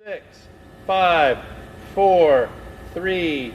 6, 5, 4, 3.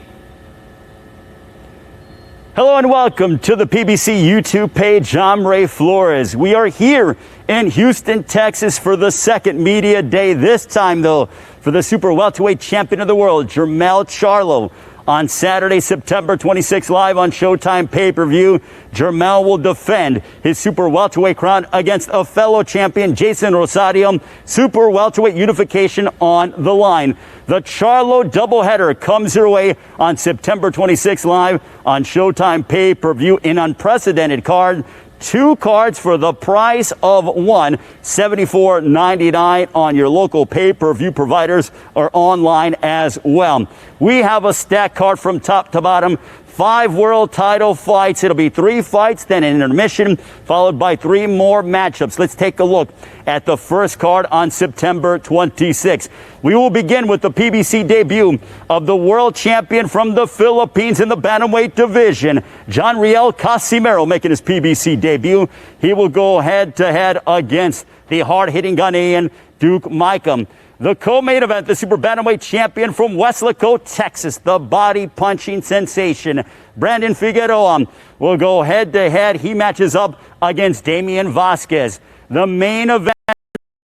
Hello and welcome to the PBC YouTube page. I'm Ray Flores. We are here in Houston, Texas for the second media day. This time, though, for the super welterweight champion of the world, Jermall Charlo. On Saturday, September 26th, live on Showtime pay-per-view, Jermall will defend his super welterweight crown against a fellow champion, Jeison Rosario. Super welterweight unification on the line. The Charlo doubleheader comes your way on September 26th, live on Showtime pay-per-view. An unprecedented card. 2 cards for the price of one, $74.99 on your local pay-per-view providers or online as well. We have a stacked card from top to bottom. 5 world title fights. It'll be 3 fights, then an intermission, followed by 3 more matchups. Let's take a look at the first card on September 26th. We will begin with the PBC debut of the world champion from the Philippines in the bantamweight division, Jonriel Casimero, making his PBC debut. He will go head-to-head against the hard-hitting Ghanaian Duke Micah. The co-main event, the super bantamweight champion from Weslaco, Texas, the body-punching sensation, Brandon Figueroa, will go head-to-head. He matches up against Damian Vasquez. The main event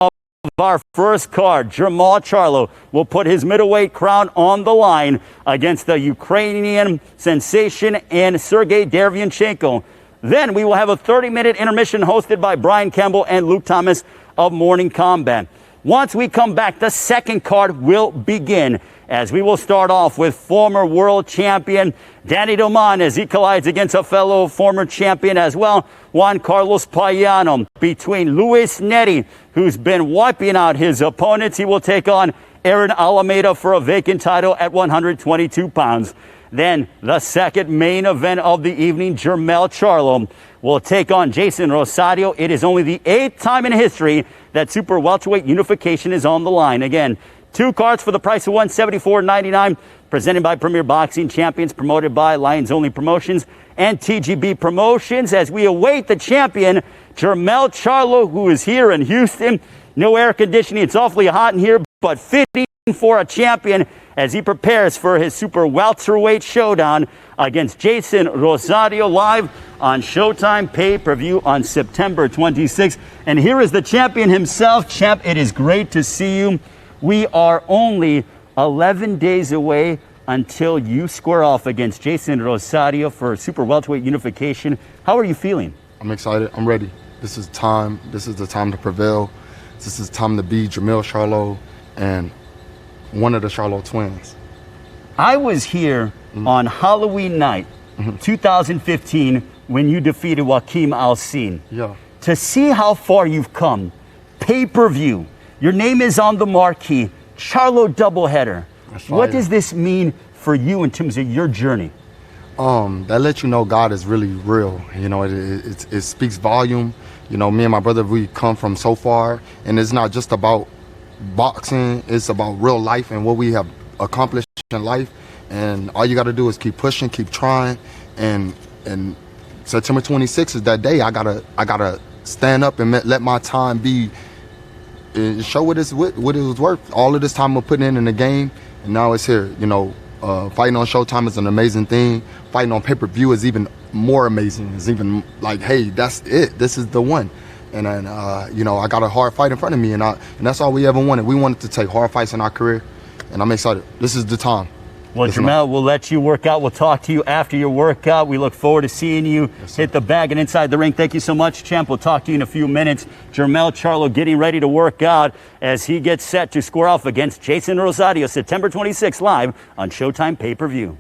of our first card, Jermall Charlo, will put his middleweight crown on the line against the Ukrainian sensation and Sergey Derevyanchenko. Then we will have a 30-minute intermission hosted by Brian Campbell and Luke Thomas of Morning Combat. Once we come back, the second card will begin, as we will start off with former world champion Danny Doman as he collides against a fellow former champion as well, Juan Carlos Payano. Between Luis Neri, who's been wiping out his opponents, he will take on Aaron Alameda for a vacant title at 122 pounds. Then the second main event of the evening, Jermall Charlo will take on Jeison Rosario. It is only the 8th time in history that super welterweight unification is on the line. Again, 2 cards for the price of one, $74.99, presented by Premier Boxing Champions, promoted by Lions Only Promotions and TGB Promotions. As we await the champion, Jermall Charlo, who is here in Houston. No air conditioning. It's awfully hot in here, but fitting for a champion as he prepares for his super welterweight showdown against Jeison Rosario, live on Showtime pay-per-view on September 26th. And here is the champion himself. Champ, it is great to see you. We are only 11 days away until you square off against Jeison Rosario for super welterweight unification. How are you feeling? I'm excited. I'm ready. This is time. This is the time to prevail. This is time to be Jermall Charlo and one of the Charlo twins. I was here on Halloween night, 2015, when you defeated Joaquim Alcin. Yeah. To see how far you've come, pay-per-view, your name is on the marquee, Charlo doubleheader. What does this mean for you in terms of your journey? That lets you know God is really real. You know, it speaks volume. You know, me and my brother, we come from so far, and it's not just about boxing, it's about real life and what we have accomplished in life. And all you got to do is keep pushing, keep trying, and September 26th is that day. I gotta stand up and let my time be, show what it was worth. All of this time I'm putting in the game, and now it's here. You know, fighting on Showtime is an amazing thing. Fighting on pay-per-view is even more amazing. It's even like, hey, that's it. This is the one. And then, you know, I got a hard fight in front of me, and that's all we ever wanted. We wanted to take hard fights in our career, and I'm excited. This is the time. Well, Jermall, we'll let you work out. We'll talk to you after your workout. We look forward to seeing you hit the bag and inside the ring. Thank you so much, champ. We'll talk to you in a few minutes. Jermall Charlo getting ready to work out as he gets set to square off against Jeison Rosario, September 26th, live on Showtime pay-per-view.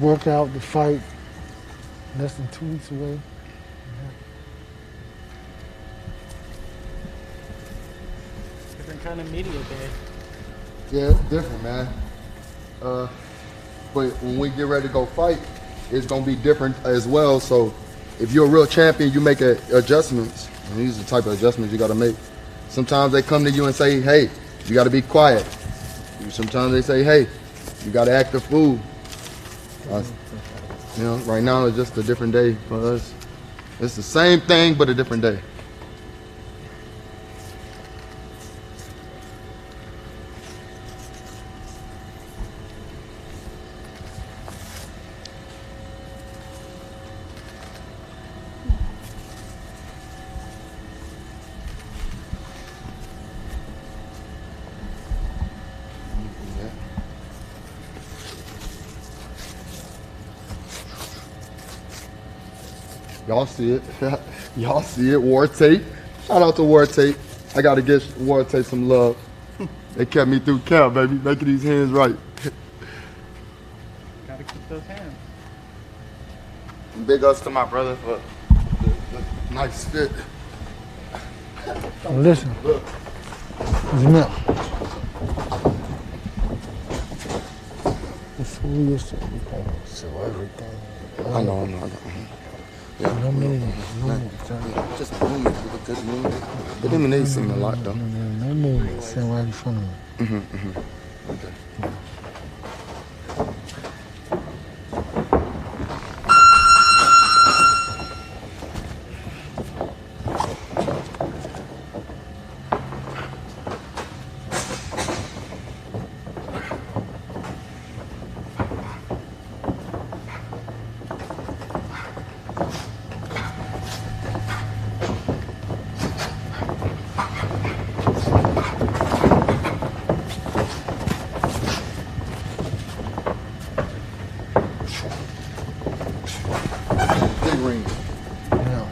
Work out the fight, less than 2 weeks away. Different kind of media day. Yeah, it's different, man. But when we get ready to go fight, it's gonna be different as well. So if you're a real champion, you make adjustments. And these are the type of adjustments you got to make. Sometimes they come to you and say, hey, you got to be quiet. Sometimes they say, hey, you got to act the fool. You know, right now it's just a different day for us. It's the same thing, but a different day. Y'all see it. Y'all see it. War Tape. Shout out to War Tape. I got to give War Tape some love. They kept me through camp, baby. Making these hands right. Gotta keep those hands. Big ups to my brother for the nice fit. Listen. Jermell. Before we used to be going to sell everything. I know. Yeah. No movement. Just movement. With a good movement. It eliminates him a lot, though. No movement. Stand right in front of me. Okay. Ring. Yeah.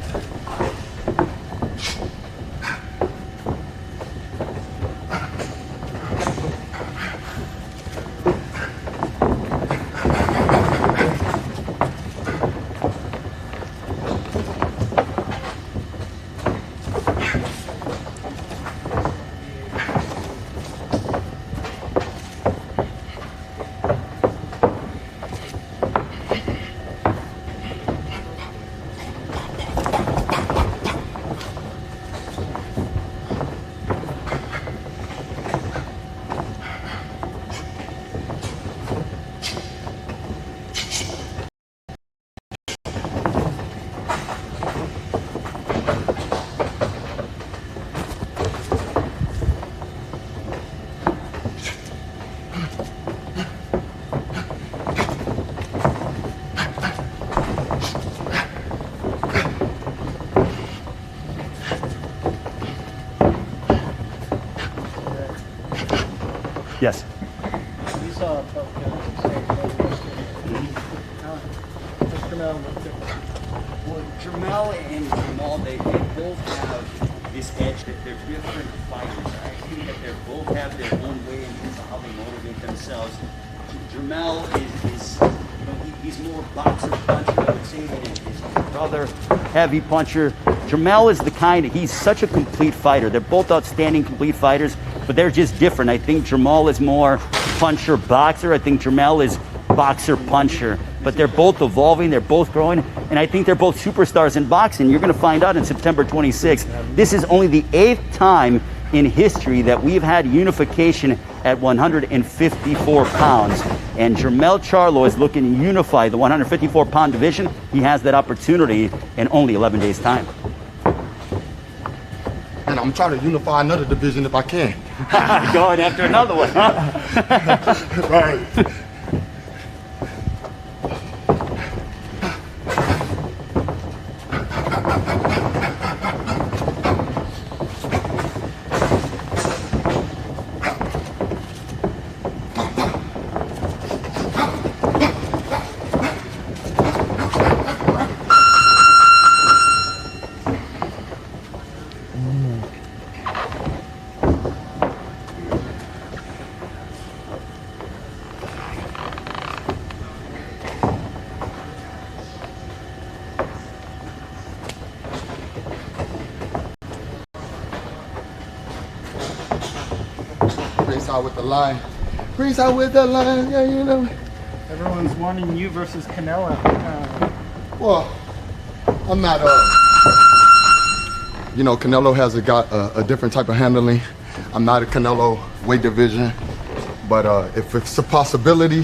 Yes. We saw both guys. Jermell looked different. Well, Jermell and Jermall, they both have this edge that they're different fighters. I think that they both have their own way in terms of how they motivate themselves. Jermell is he's more boxer puncher, I would say, than his brother, heavy puncher. Jermell is the kind, he's such a complete fighter. They're both outstanding complete fighters, but they're just different. I think Jermall is more puncher boxer. I think Jermell is boxer puncher. But they're both evolving, they're both growing, and I think they're both superstars in boxing. You're going to find out on September 26th. This is only the 8th time in history that we've had unification at 154 pounds. And Jermell Charlo is looking to unify the 154-pound division. He has that opportunity in only 11 days' time. And I'm trying to unify another division if I can. Going after another one, huh? Right. Breeze out with the line. Breeze out with the line, yeah, you know. Everyone's wanting you versus Canelo. Well, I'm not, you know, Canelo has got a different type of handling. I'm not a Canelo weight division, but if it's a possibility,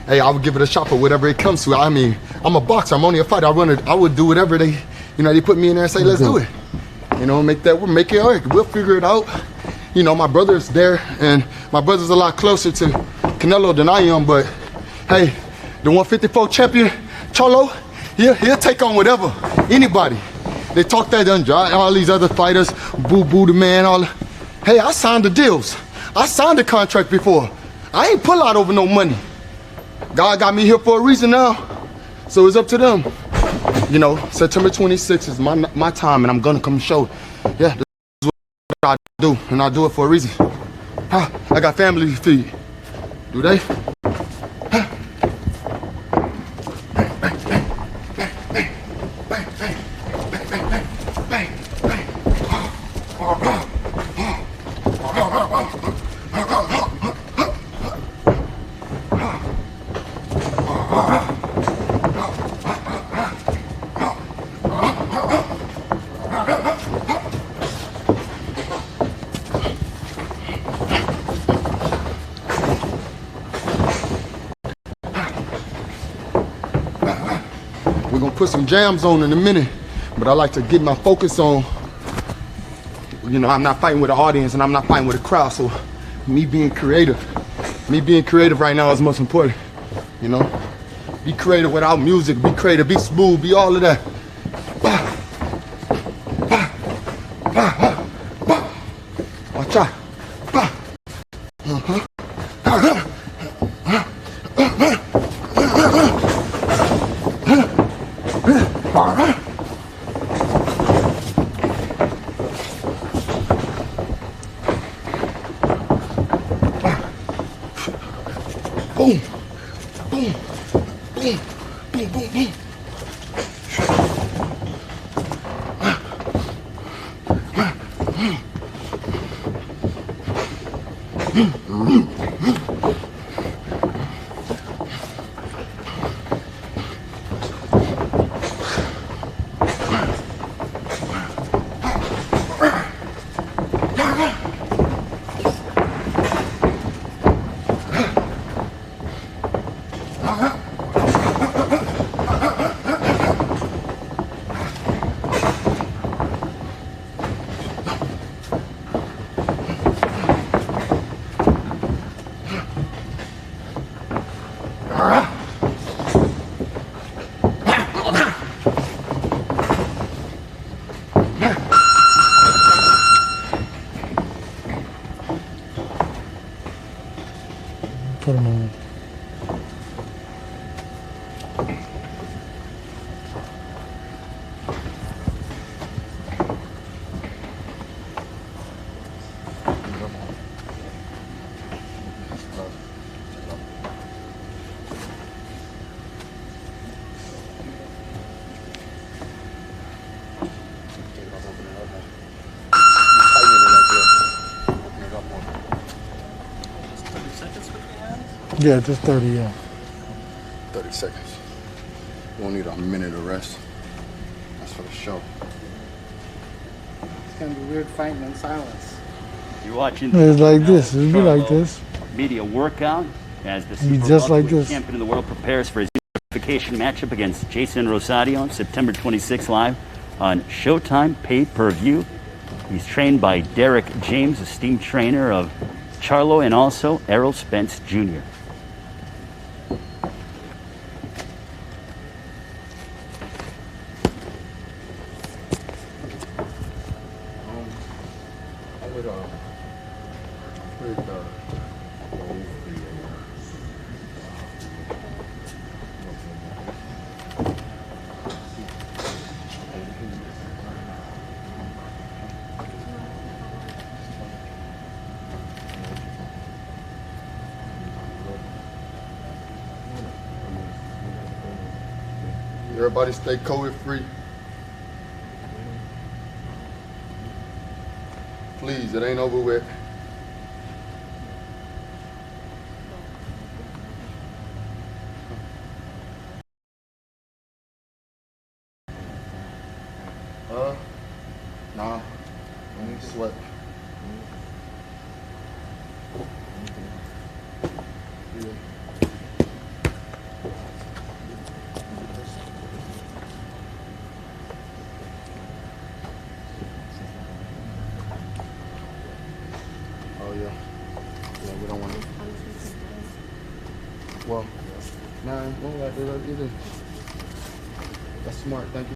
hey, I would give it a shot for whatever it comes to. I mean, I'm a boxer. I'm only a fighter. I would do whatever they put me in there and say, let's do it. You know, make it work. We'll figure it out. You know, my brother's there, and my brother's a lot closer to Canelo than I am. But hey, the 154 champion, Charlo, he'll take on whatever, anybody. They talk that all these other fighters, Boo the man, all. Hey, I signed the deals. I signed the contract before. I ain't pull out over no money. God got me here for a reason now, so it's up to them. You know, September 26th is my time, and I'm gonna come show. Yeah, this is what I do, and I do it for a reason. I got family to feed. Do they? We're gonna put some jams on in a minute, but I like to get my focus on, you know, I'm not fighting with an audience and I'm not fighting with a crowd, so me being creative right now is most important, you know? Be creative without music, be creative, be smooth, be all of that. Watch out. Boom, boom, boom, boom, boom, boom. Put them on. Yeah, just 30, yeah. 30 seconds. You won't need a minute of rest. That's for the show. It's gonna be weird fighting in silence. You're watching. It's like this. It'll be like this. Media workout as the Be super just like welterweight this. champion of the world prepares for his unification matchup against Jeison Rosario on September 26th live on Showtime pay-per-view. He's trained by Derrick James, esteemed trainer of Charlo, and also Errol Spence Jr. Everybody stay COVID free. Please, it ain't over with. Nah. Sweat. Oh yeah. Yeah, we don't want to. Well, nah, we don't like that either. That's smart. Thank you.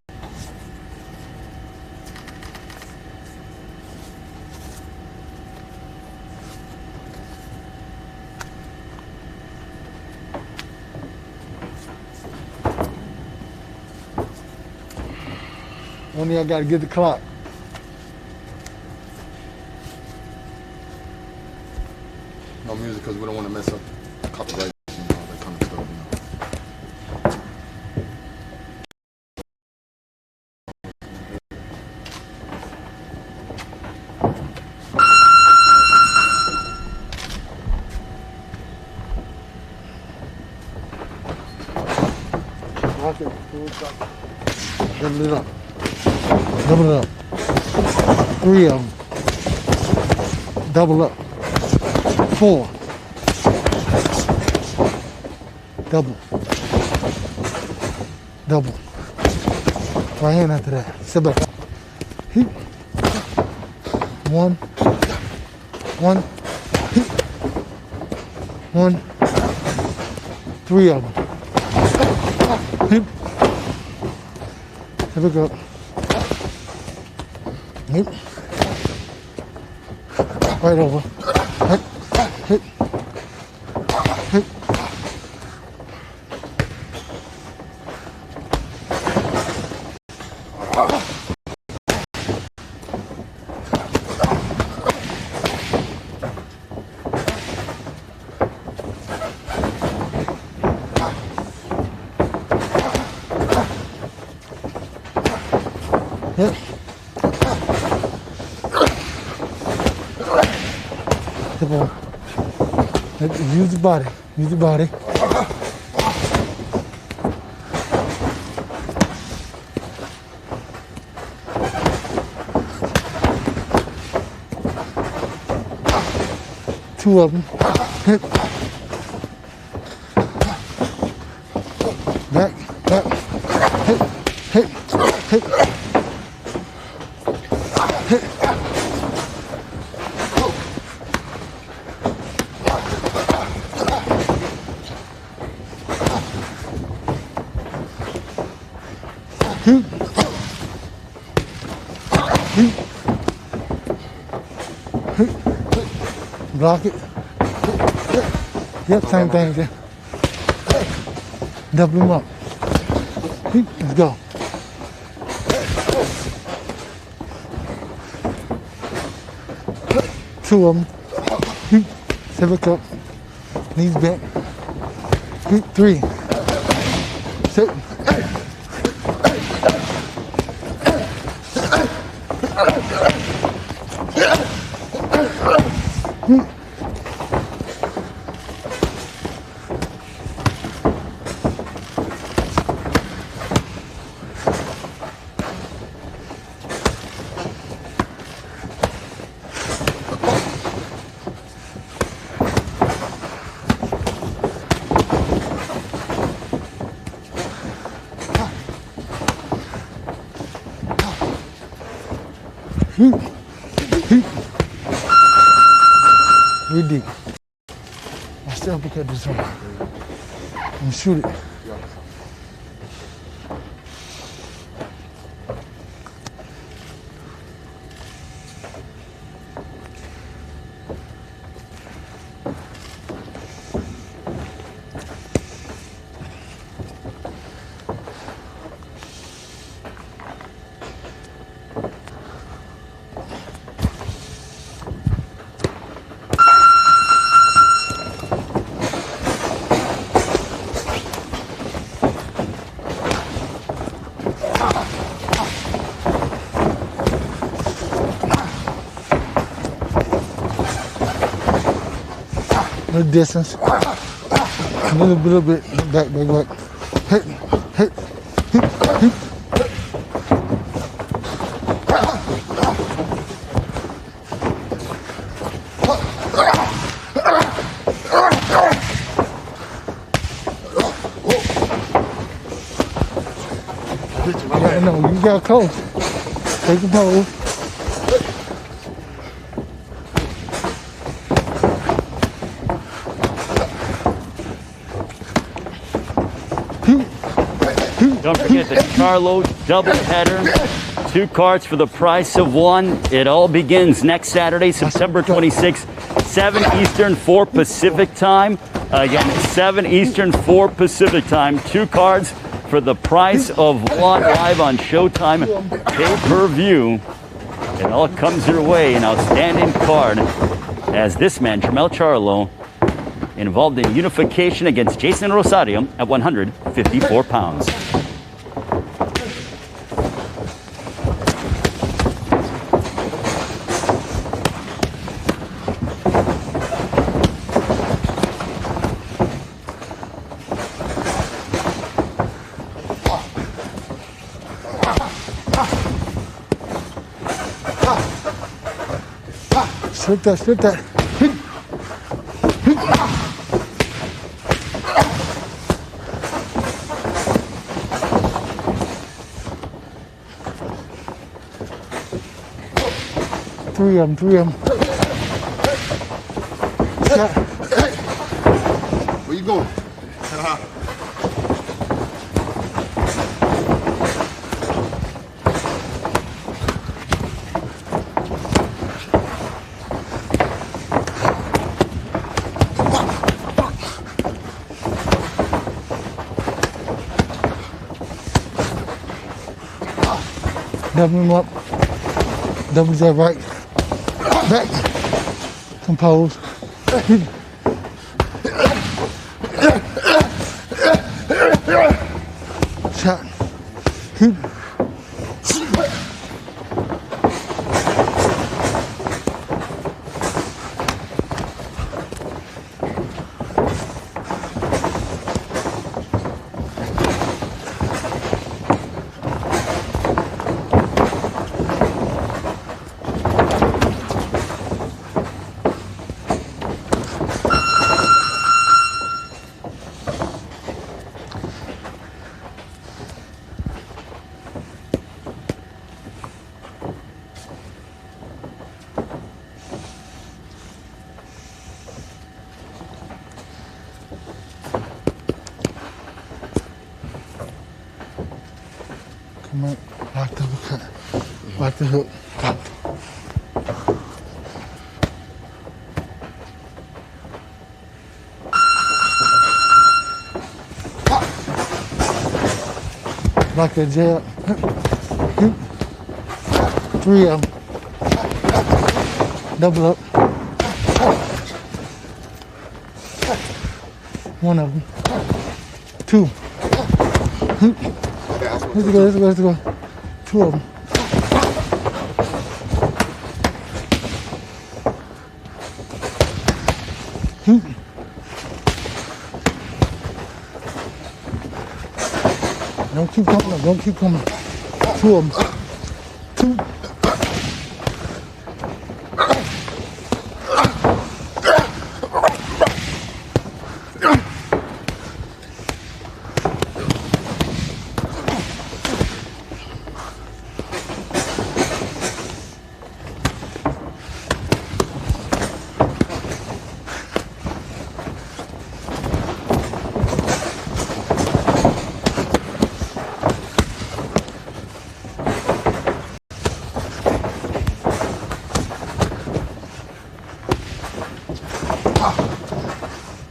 One of y'all got to get the clock. No music because we don't want to mess up copyright and all that kind of stuff. Lock it. Double it up. Double it up. 3 of them. Double up. 4. Double. Double. Right hand after that. Sit back. Heat. 1. 1. Heat. 1. 3 of them. Heat. Sit back up. Heat. Right over. Hit. Hit. Hit. Hit. Come on. Use the body. Use the body. Two of them. Hit. Back. Back. Hit. Hit. Hit. Hit. Heat. Heat. Heat. Block it. Yep, same thing there. Double them up. Heat. Let's go. Two of them. Heat. Sit back up. Knees back. Heat. 3. Sit. We deep. I still uppercut this one. And shoot it. No distance. A little bit back. Hit, hit, hit, hit. Yeah, no, you got close. Take the pose. Don't forget the Charlo doubleheader. 2 cards for the price of 1. It all begins next Saturday, September 26th, 7 Eastern, 4 Pacific time. Again, 7 Eastern, 4 Pacific time. 2 cards for the price of 1 live on Showtime pay-per-view. It all comes your way. An outstanding card as this man, Jermall Charlo, involved in unification against Jeison Rosario at 154 pounds. Slip that, slip that. 3 of them, 3 of them. Shot. Where you going? Double him up. Double that right. Back. Compose. Shot. Come on, lock the hook. Lock the hook. Lock that jab. 3 of them. Double up. 1 of them. 2. Let's go, let's go, let's go. 2 of them. Don't keep coming up, don't keep coming up. 2 of them. 2.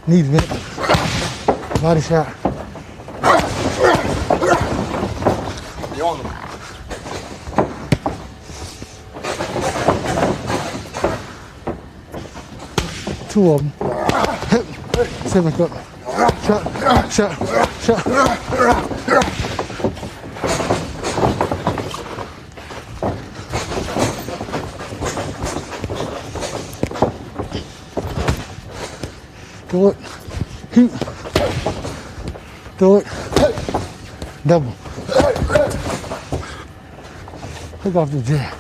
Knees bent. Body shot. You on them. 2 of them. Hip. 7 up. Shot. Shot. Shot. Throw it. Throw it. Double. Hook off the jab.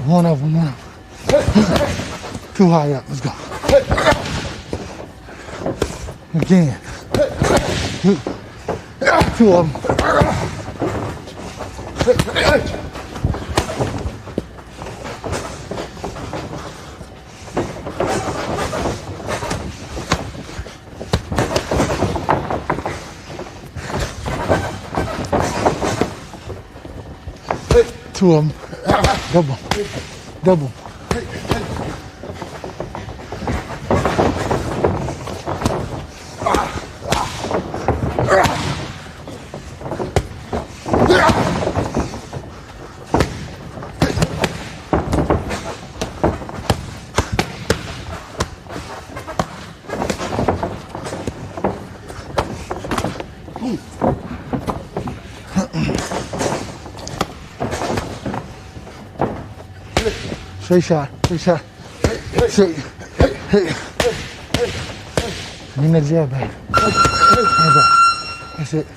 1 of them, 1 of them. Too high up. Let's go. Again. 2 of them. Two of them. Double. Double. Straight shot, straight shot. Straight. Hey. Bring that jab back. Hand back. That's it.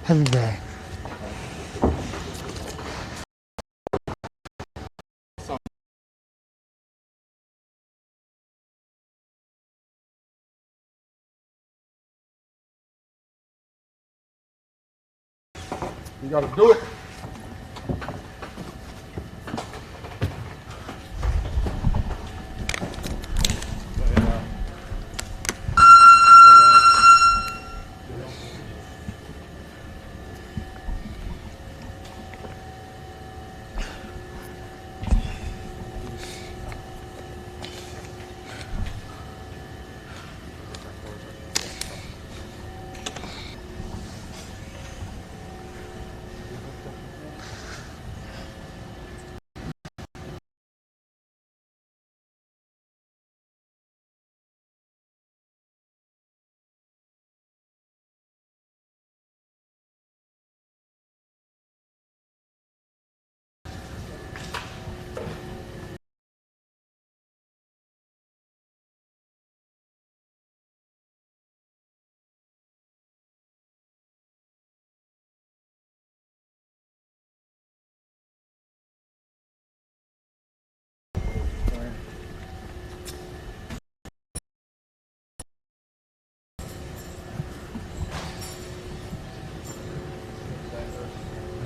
Heavy bag. You gotta do it.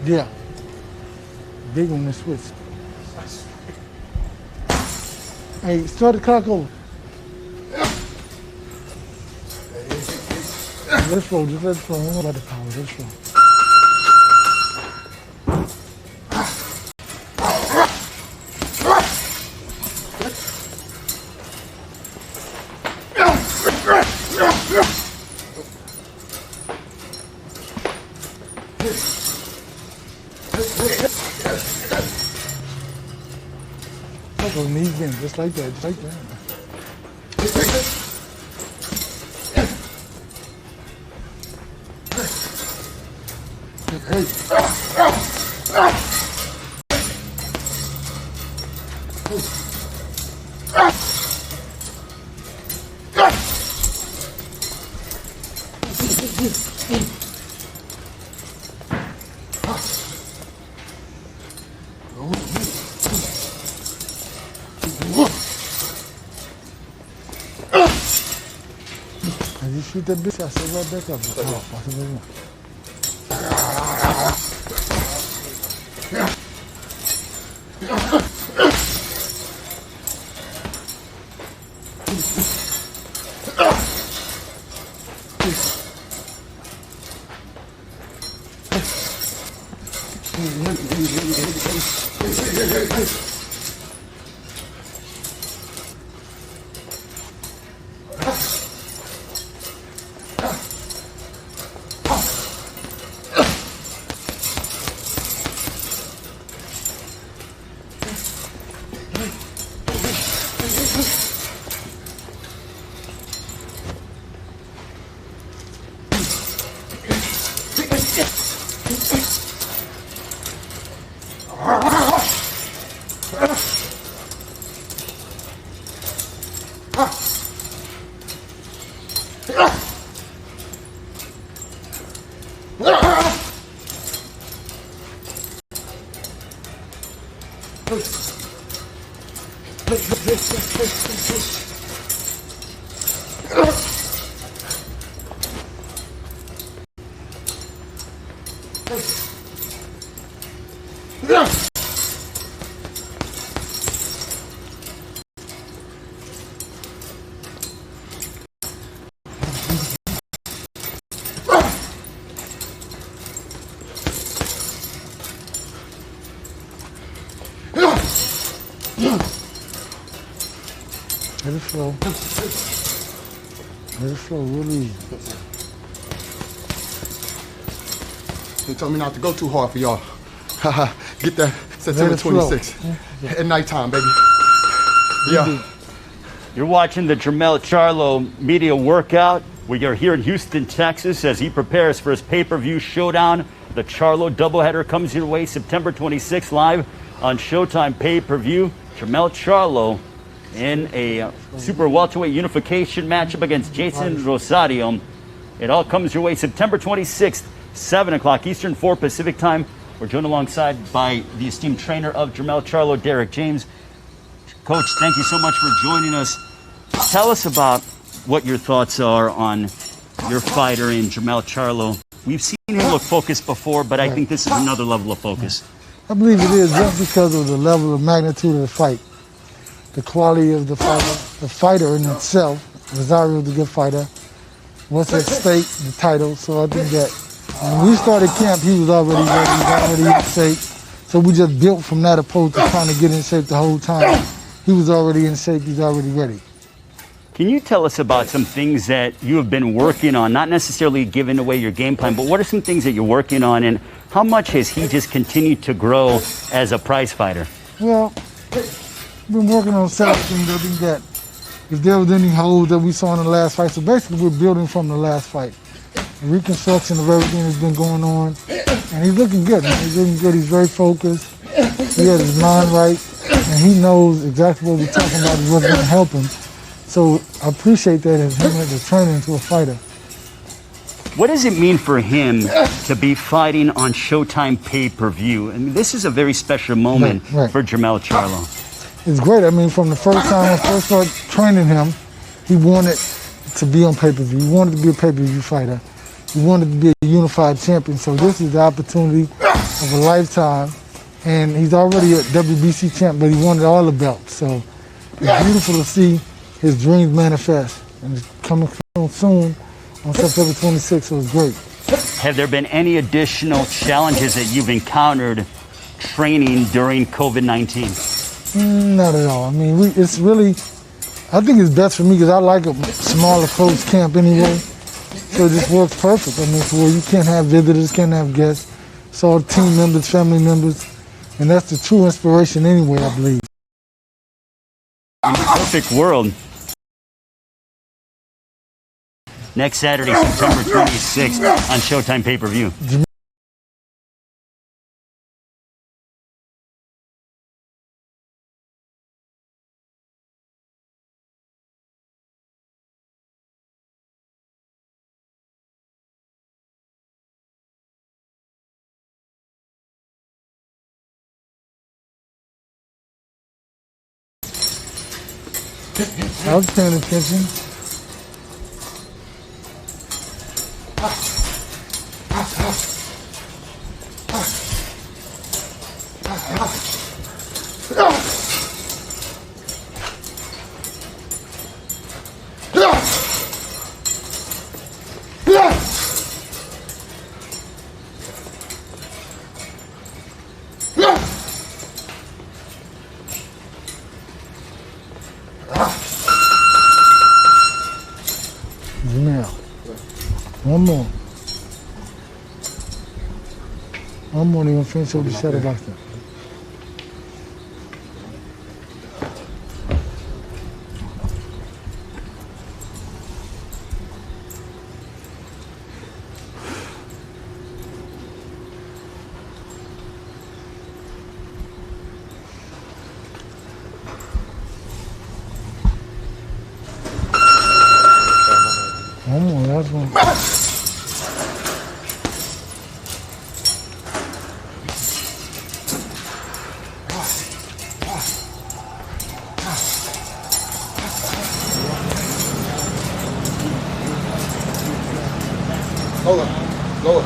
Yeah. Big on the switch. Hey, start the clock over. Let's roll, just let's roll. I don't know about the power, let's roll. Those knees bend, just like that, just like that. As you shoot that bitch, I said right back up. Let it flow. Let it flow real easy. They told me not to go too hard for y'all. Get that September 26th at nighttime, baby. Yeah. You're watching the Jermall Charlo media workout. We are here in Houston, Texas, as he prepares for his pay-per-view showdown. The Charlo doubleheader comes your way September 26th live on Showtime pay-per-view. Jermall Charlo in a super welterweight unification matchup against Jeison Rosario. It all comes your way September 26th, 7 o'clock Eastern, 4 Pacific time. We're joined alongside by the esteemed trainer of Jermall Charlo, Derrick James. Coach, thank you so much for joining us. Tell us about what your thoughts are on your fighter in Jermall Charlo. We've seen him look focused before, but I think this is another level of focus. I believe it is just because of the level of magnitude of the fight, the quality of the fighter in itself. Rosario is a good fighter. What's at stake, the title. So I think that when we started camp, he was already ready, he was already in shape. So we just built from that approach to trying to get in shape the whole time. He was already in shape, he's already ready. Can you tell us about some things that you have been working on, not necessarily giving away your game plan, but what are some things that you're working on, and how much has he just continued to grow as a prize fighter? Well, we've been working on several things. I think that if there was any holes that we saw in the last fight, so basically we're building from the last fight. The reconstruction of everything that's been going on, and he's looking good, man. He's looking good, he's very focused, he has his mind right, and he knows exactly what we're talking about is what's going to help him. So I appreciate that as him as a trainer into a fighter. What does it mean for him to be fighting on Showtime pay-per-view? I mean, this is a very special moment for Jermall Charlo. It's great. I mean, from the first time I first started training him, he wanted to be on pay-per-view. He wanted to be a pay-per-view fighter. He wanted to be a unified champion. So this is the opportunity of a lifetime. And he's already a WBC champ, but he wanted all the belts. So it's beautiful to see his dreams manifest. And it's coming soon on September 26th, so it's great. Have there been any additional challenges that you've encountered training during COVID-19? Not at all. I mean, it's really, I think it's best for me because I like a smaller closed camp anyway. So it just works perfect. I mean, it's where you can't have visitors, can't have guests. It's all team members, family members. And that's the true inspiration anyway, I believe. In the perfect world, next Saturday, September 26th on Showtime pay-per-view. I was paying attention. Now, one more. One more, they're going to finish up the shadowboxing. One more, last one. Lower.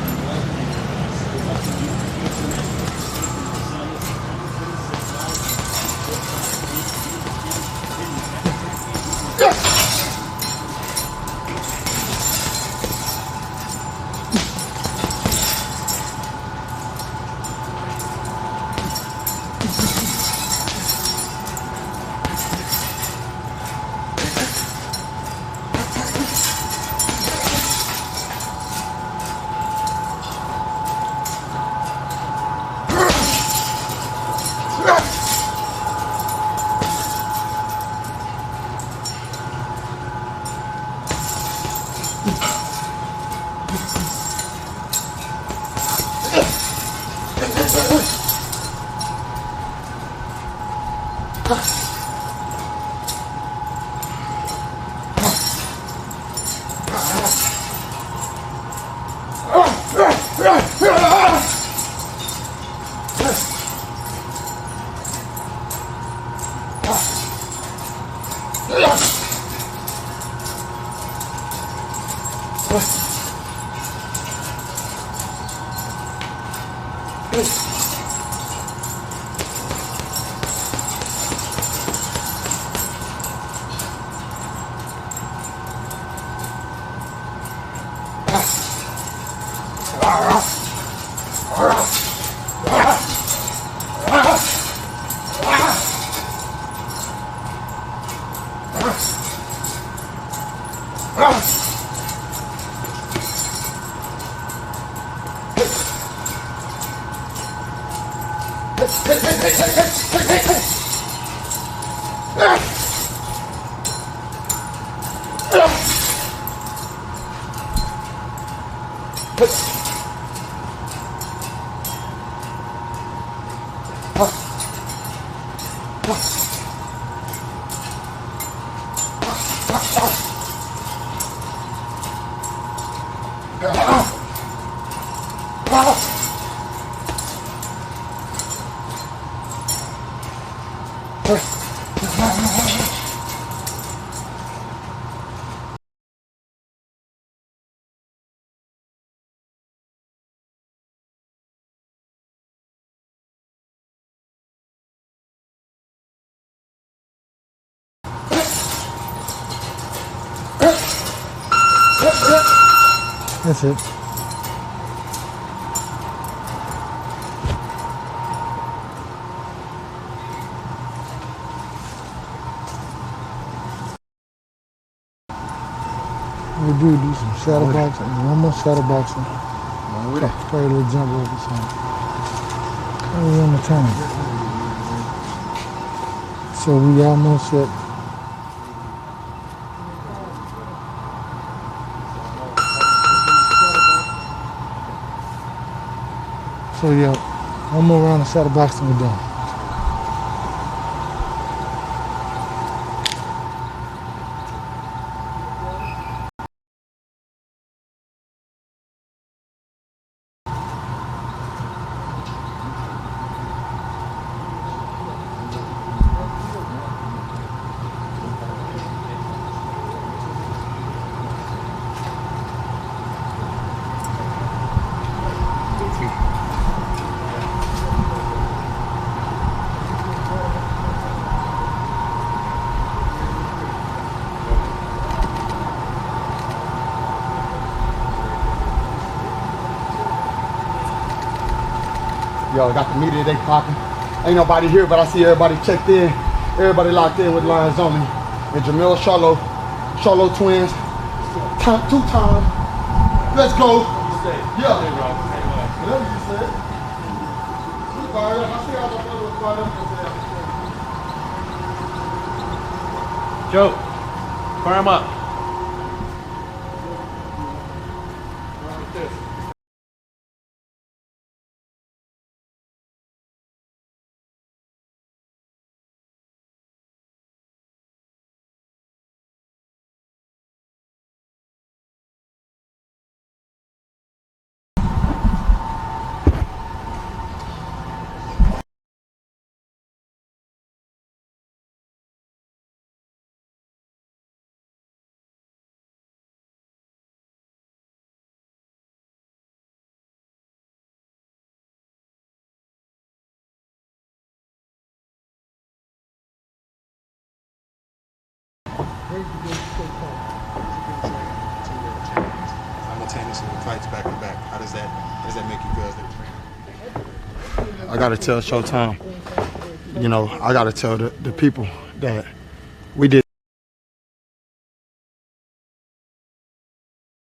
That's it. We do some shadow boxing, one more shadow boxing. Probably a little jump rope or something. Probably on the time. So we almost at So yeah, one more round of shadow boxing, we're done. Yo, got the media today popping. Ain't nobody here, but I see everybody checked in. Everybody locked in with Lions Only. And Jermall Charlo, Charlo twins. Two time. Let's go. Yeah. Whatever you said. We fired up. I see how my brother was fired up. Joe, fire him up. Simultaneously fights back to back. How does that make you feel? I gotta tell Showtime, you know, I gotta tell the people that we did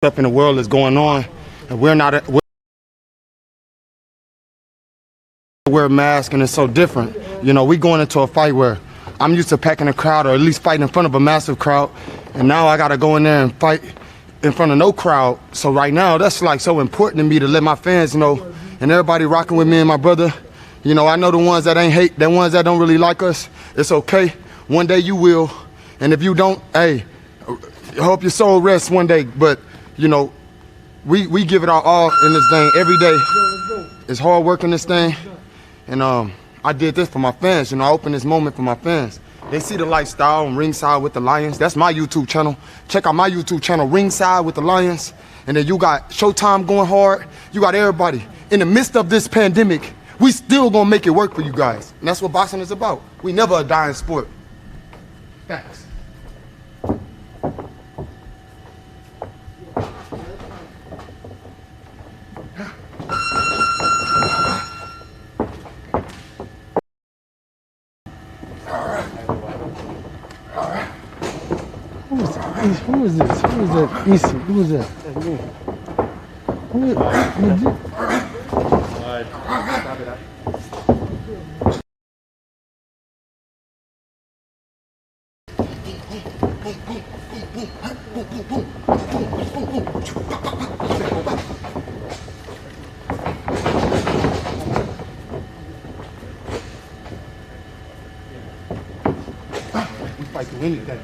up in the world is going on, and we're masks, and it's so different. You know, we going into a fight where I'm used to packing a crowd, or at least fighting in front of a massive crowd, and now I gotta go in there and fight in front of no crowd. So right now, that's like so important to me to let my fans know, and everybody rocking with me and my brother. You know, I know the ones that ain't hate, the ones that don't really like us, it's okay. One day you will, and if you don't, hey, I hope your soul rests one day. But you know, we give it our all in this thing every day. It's hard work in this thing, and I did this for my fans. You know, I opened this moment for my fans. They see the lifestyle on Ringside with the Lions. That's my YouTube channel. Check out my YouTube channel, Ringside with the Lions. and then you got Showtime going hard. You got everybody. In the midst of this pandemic, we still gonna make it work for you guys. And that's what boxing is about. We never a dying sport. Facts. Who is this? Who is that? Issa. Who is that? That's me. Who is, Stop it up. We fight through anything.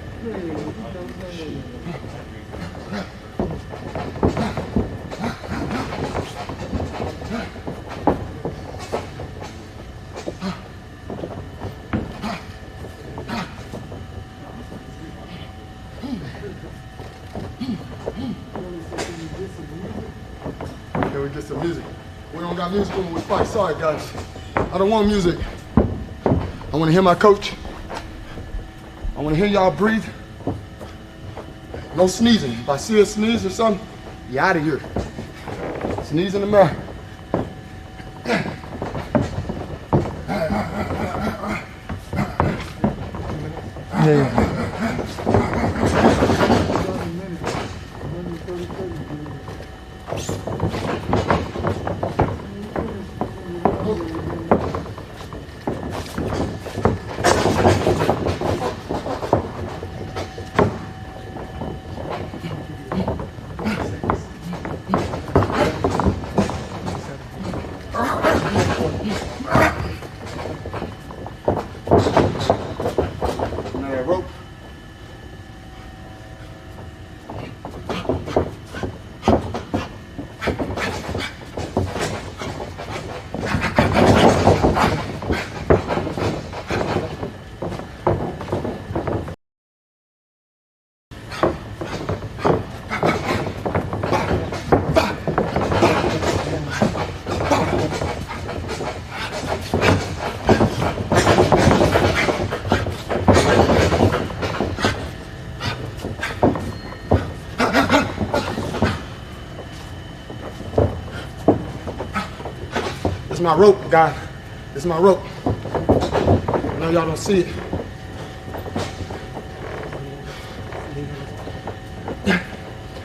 Can we get some music? We don't got music when we fight. Sorry, guys. I don't want music. I want to hear my coach. I want to hear y'all breathe. No sneezing. If I see a sneeze or something, you out of here. Sneeze in the mirror. yeah. Rope. This is my rope, guys. This is my rope. I know y'all don't see it.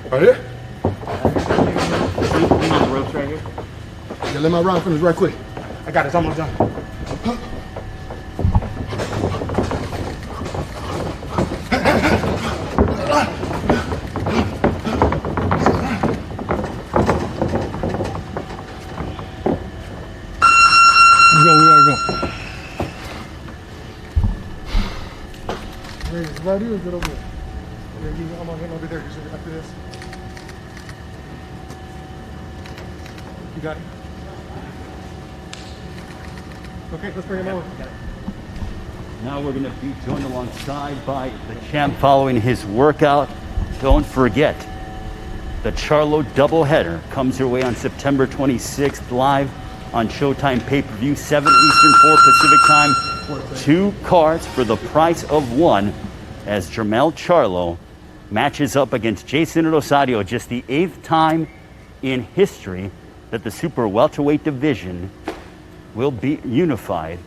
Right here? The ropes right here. Yeah, let my round finish right quick. I got it. It's almost done. Right here, is it over there? I'm on him over there. Just after this. You got it. Okay, let's bring him over. Now we're going to be joined alongside by the champ following his workout. Don't forget, the Charlo doubleheader comes your way on September 26th, live on Showtime pay-per-view, 7 Eastern, 4 Pacific time. 2 cards for the price of 1, as Jermall Charlo matches up against Jeison Rosario, just the 8th time in history that the super welterweight division will be unified.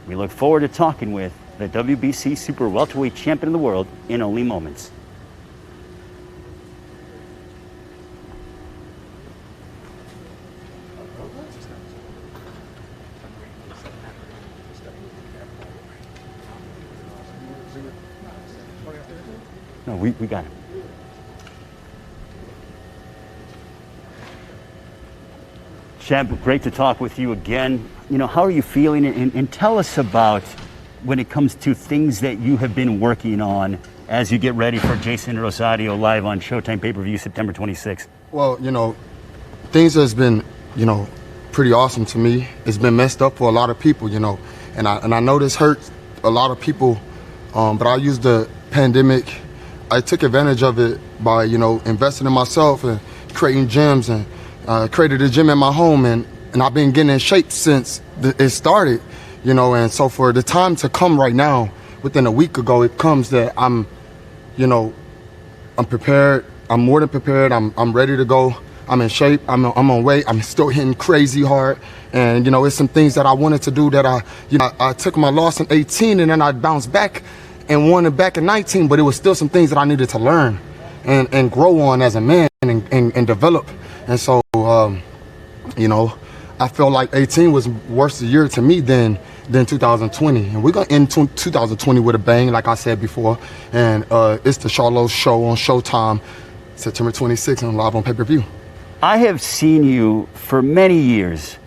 We look forward to talking with the WBC super welterweight champion of the world in only moments. No, we got it. Champ, great to talk with you again. You know, how are you feeling? And tell us about when it comes to things that you have been working on as you get ready for Jeison Rosario live on Showtime pay-per-view September 26th. Well, you know, things has been, you know, pretty awesome to me. It's been messed up for a lot of people, you know, and I know this hurts a lot of people, but I used the pandemic. I took advantage of it by investing in myself and creating gyms, and created a gym in my home, and I've been getting in shape since it started, and so for the time to come right now, within a week ago, it comes that I'm prepared. I'm more than prepared. I'm ready to go. I'm in shape. I'm on weight. I'm still hitting crazy hard. And, it's some things that I wanted to do that I took my loss in 18 and then I bounced back and won it back in 19. But it was still some things that I needed to learn and grow on as a man and develop. And so, I feel like 18 was worse a year to me than 2020. And we're going to end 2020 with a bang, like I said before. And it's the Charlo show on Showtime, September 26th, and live on pay-per-view. I have seen you for many years,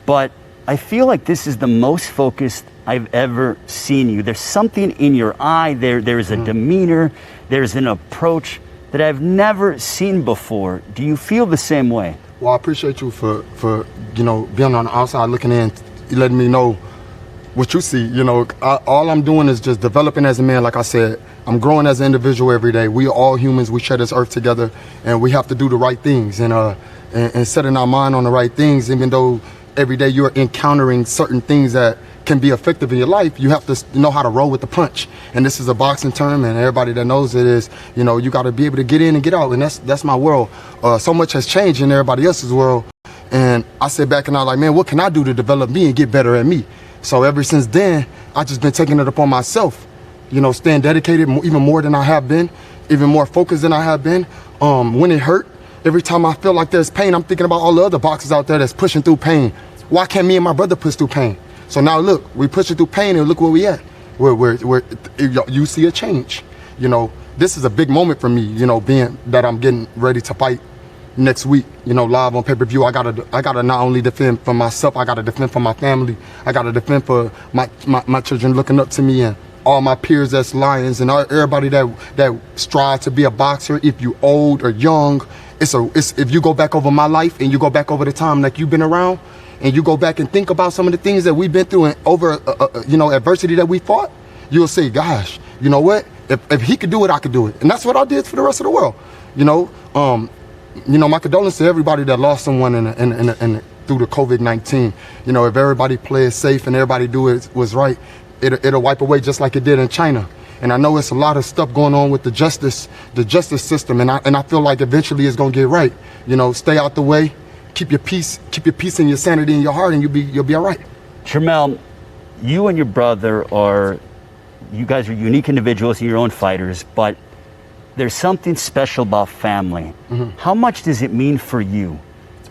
but I feel like this is the most focused I've ever seen you. There's something in your eye, there's a demeanor, there's an approach that I've never seen before. Do you feel the same way? Well, I appreciate you for being on the outside looking in, letting me know what you see. All I'm doing is just developing as a man. Like I said, I'm growing as an individual every day. We are all humans. We share this earth together, and we have to do the right things and setting our mind on the right things. Even though every day you're encountering certain things that can be effective in your life, you have to know how to roll with the punch. And this is a boxing term, and everybody that knows it is, you got to be able to get in and get out. And that's my world. So much has changed in everybody else's world. And I sit back and I'm like, man, what can I do to develop me and get better at me? So ever since then, I just been taking it upon myself, staying dedicated even more than I have been, even more focused than I have been. When it hurt, every time I feel like there's pain, I'm thinking about all the other boxers out there that's pushing through pain. Why can't me and my brother push through pain? So now look, we pushing through pain, and look where we at. You see a change. This is a big moment for me, being that I'm getting ready to fight next week, live on pay-per-view. I gotta not only defend for myself, I gotta defend for my family. I gotta defend for my children looking up to me, and all my peers that's lions, and everybody that strive to be a boxer. If you old or young, if you go back over my life and you go back over the time like you've been around, and you go back and think about some of the things that we've been through and over adversity that we fought, you'll say, gosh, you know what? If he could do it, I could do it. And that's what I did for the rest of the world. My condolences to everybody that lost someone through the COVID-19. If everybody plays safe and everybody do it was right, it'll wipe away just like it did in China. And I know it's a lot of stuff going on with the justice system, and I feel like eventually it's gonna get right. Stay out the way, keep your peace and your sanity in your heart, and you'll be all right. Jermell, you and your brother you guys are unique individuals, your own fighters, but there's something special about family. Mm-hmm. How much does it mean for you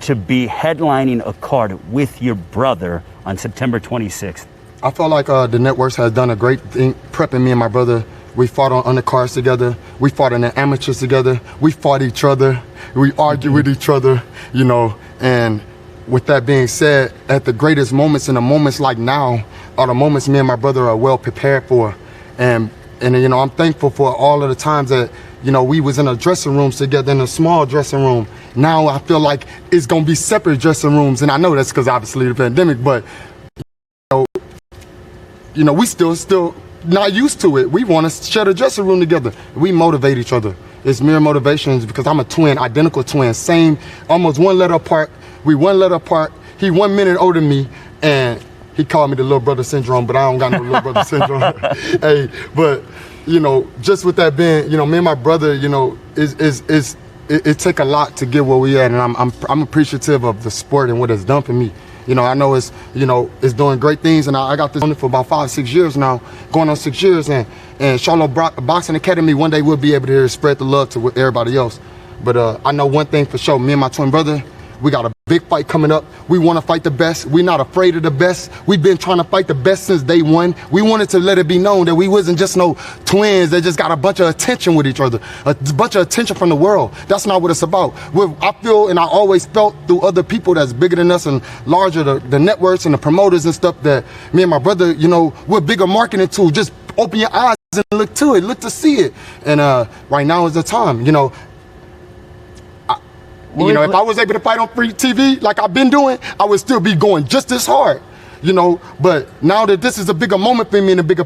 to be headlining a card with your brother on September 26th? I feel like the networks has done a great thing prepping me and my brother. We fought on undercards together. We fought in the amateurs together. We fought each other. We argued with each other, and with that being said, at the greatest moments and the moments like now are the moments me and my brother are well prepared for. And I'm thankful for all of the times that, we was in a dressing rooms together, in a small dressing room. Now I feel like it's going to be separate dressing rooms. And I know that's because obviously the pandemic, but, we still not used to it. We want to share the dressing room together. We motivate each other. It's mere motivations because I'm a twin, identical twin, same, almost 1 letter apart. We 1 letter apart. He 1 minute older than me, and he called me the little brother syndrome, but I don't got no little brother syndrome. Hey, but just with that being, me and my brother, it take a lot to get where we at, and I'm appreciative of the sport and what it's done for me. I know it's doing great things, and I got this on it for about 5-6 years now, going on 6 years, and Charlo Boxing Academy, one day we'll be able to spread the love to everybody else. But I know one thing for sure, me and my twin brother, we got a big fight coming up. We want to fight the best. We're not afraid of the best. We've been trying to fight the best since day one. We wanted to let it be known that we wasn't just no twins that just got a bunch of attention with each other, a bunch of attention from the world. That's not what it's about. I feel, and I always felt through other people that's bigger than us and larger, the networks and the promoters and stuff, that me and my brother, we're bigger marketing tool. Just open your eyes and look to it, look to see it. And right now is the time, if I was able to fight on free TV like I've been doing, I would still be going just as hard, But now that this is a bigger moment for me and a bigger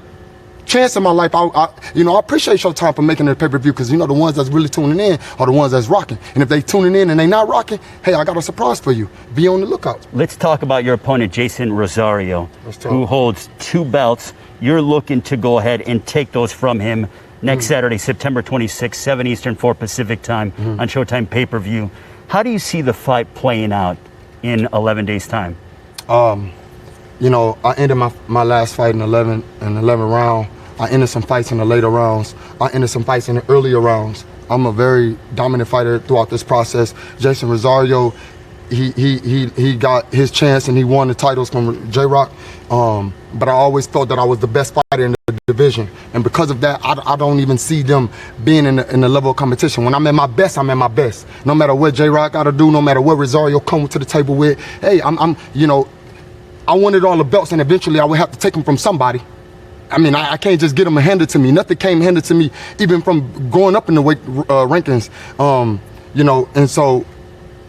chance in my life, I appreciate Showtime for making the pay-per-view because, the ones that's really tuning in are the ones that's rocking. And if they tuning in and they not rocking, hey, I got a surprise for you. Be on the lookout. Let's talk about your opponent, Jeison Rosario, who holds 2 belts. You're looking to go ahead and take those from him next Saturday, September 26th, 7 Eastern, 4 Pacific time on Showtime pay-per-view. How do you see the fight playing out in 11 days' time? I ended my last fight in 11 round. I ended some fights in the later rounds. I ended some fights in the earlier rounds. I'm a very dominant fighter throughout this process. Jeison Rosario, he got his chance and he won the titles from J-Rock. But I always felt that I was the best fighter in the division. And because of that, I don't even see them being in the level of competition. When I'm at my best, I'm at my best. No matter what J-Rock got to do, no matter what Rosario come to the table with, hey, I wanted all the belts and eventually I would have to take them from somebody. I mean, I can't just get them handed to me. Nothing came handed to me, even from going up in the weight rankings. And so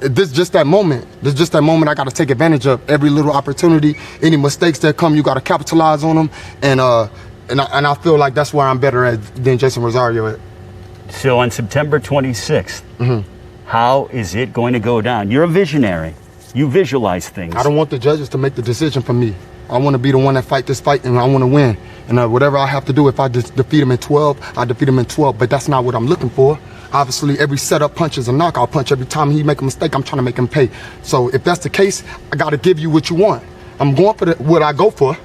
this just that moment. This just that moment I got to take advantage of every little opportunity. Any mistakes that come, you got to capitalize on them. And I feel like that's where I'm better at than Jeison Rosario at. So on September 26th, how is it going to go down? You're a visionary. You visualize things. I don't want the judges to make the decision for me. I want to be the one that fight this fight, and I want to win. And whatever I have to do, if I just defeat him in 12, I defeat him in 12. But that's not what I'm looking for. Obviously, every setup punch is a knockout punch. Every time he make a mistake, I'm trying to make him pay. So if that's the case, I got to give you what you want. I'm going for what I go for,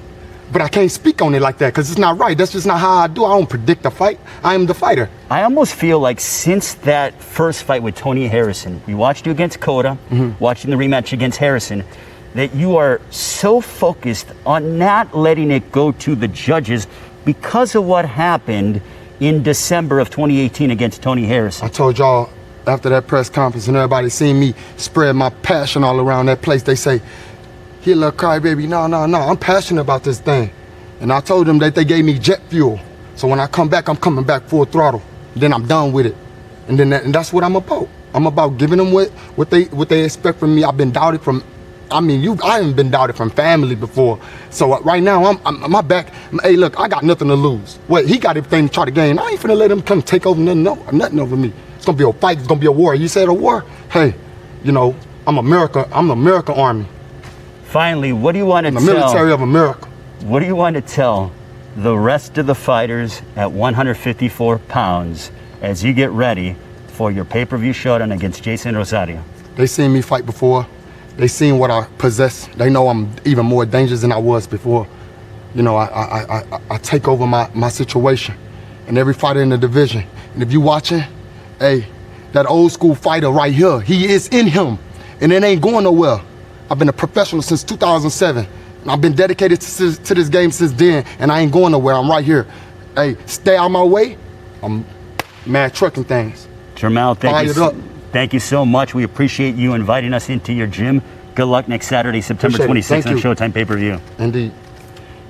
but I can't speak on it like that because it's not right. That's just not how I do. I don't predict the fight. I am the fighter. I almost feel like since that first fight with Tony Harrison, we watched you against Cota, watching the rematch against Harrison, that you are so focused on not letting it go to the judges because of what happened in December of 2018 against Tony Harrison. I told y'all after that press conference and everybody seen me spread my passion all around that place, they say, he a little crybaby. No, I'm passionate about this thing. And I told them that they gave me jet fuel. So when I come back, I'm coming back full throttle. Then I'm done with it. And that's what I'm about. I'm about giving them what they expect from me. I've been doubted from, I haven't been doubted from family before. So right now, I'm my back. Hey, look, I got nothing to lose. Well, he got everything to try to gain. I ain't finna let him come take over nothing over me. It's gonna be a fight. It's gonna be a war. You said a war? Hey, I'm America. I'm the America Army. Finally, what do you want to tell? The military of America. What do you want to tell the rest of the fighters at 154 pounds as you get ready for your pay-per-view showdown against Jeison Rosario? They seen me fight before. They seen what I possess. They know I'm even more dangerous than I was before. I take over my situation and every fighter in the division. And if you watching, hey, that old school fighter right here, he is in him and it ain't going nowhere. I've been a professional since 2007. And I've been dedicated to this game since then, and I ain't going nowhere. I'm right here. Hey, stay out of my way. I'm mad trucking things. Jermall, thank you so much. We appreciate you inviting us into your gym. Good luck next Saturday, September 26th on Showtime pay-per-view. Indeed.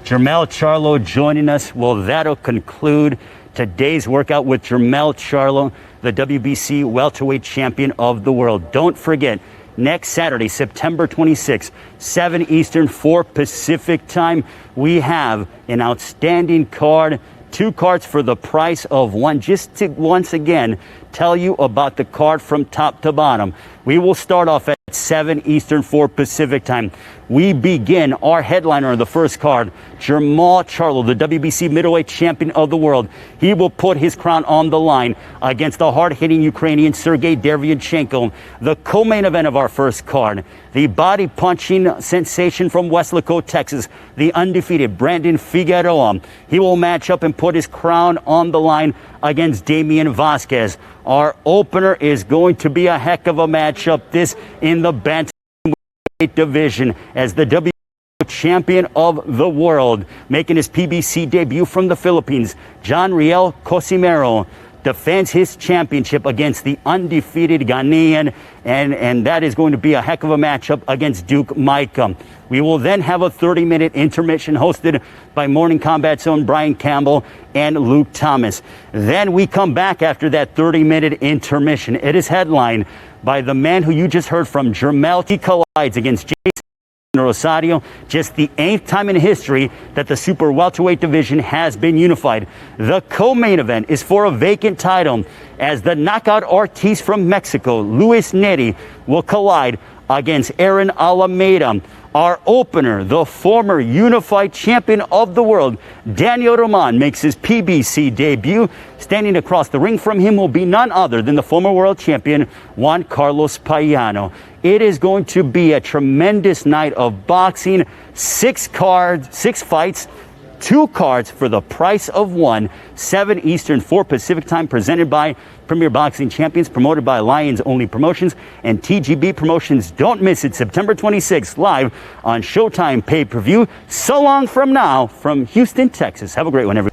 Jermell Charlo joining us. Well, that'll conclude today's workout with Jermell Charlo, the WBC welterweight champion of the world. Don't forget, next Saturday, September 26th, 7 Eastern, 4 Pacific time, we have an outstanding card, 2 cards for the price of 1. Just to once again tell you about the card from top to bottom. We will start off at 7 Eastern, 4 Pacific time. We begin our headliner of the first card, Jermall Charlo, the WBC middleweight champion of the world. He will put his crown on the line against the hard-hitting Ukrainian Sergey Derevyanchenko. The co-main event of our first card, the body-punching sensation from Weslaco, Texas, the undefeated Brandon Figueroa. He will match up and put his crown on the line against Damian Vasquez. Our opener is going to be a heck of a matchup. This in the bantamweight division as the WBC champion of the world, making his PBC debut from the Philippines, John Riel Cosimero defends his championship against the undefeated Ghanaian, and that is going to be a heck of a matchup against Duke Micah. We will then have a 30-minute intermission hosted by Morning Combat's own Brian Campbell and Luke Thomas. Then we come back after that 30-minute intermission. It is headlined by the man who you just heard from, Jermell. He collides against Jeison Rosario, just the 8th time in history that the super welterweight division has been unified. The co-main event is for a vacant title as the knockout Ortiz from Mexico, Luis Neri, will collide against Aaron Alameda. Our opener, the former unified champion of the world, Daniel Roman, makes his PBC debut. Standing across the ring from him will be none other than the former world champion, Juan Carlos Payano. It is going to be a tremendous night of boxing. 6 fights, 2 cards for the price of 1. 7 Eastern, 4 Pacific time, presented by Premier Boxing Champions, promoted by Lions Only Promotions and TGB Promotions. Don't miss it, September 26th, live on Showtime Pay-Per-View. So long from now, from Houston, Texas. Have a great one, everyone.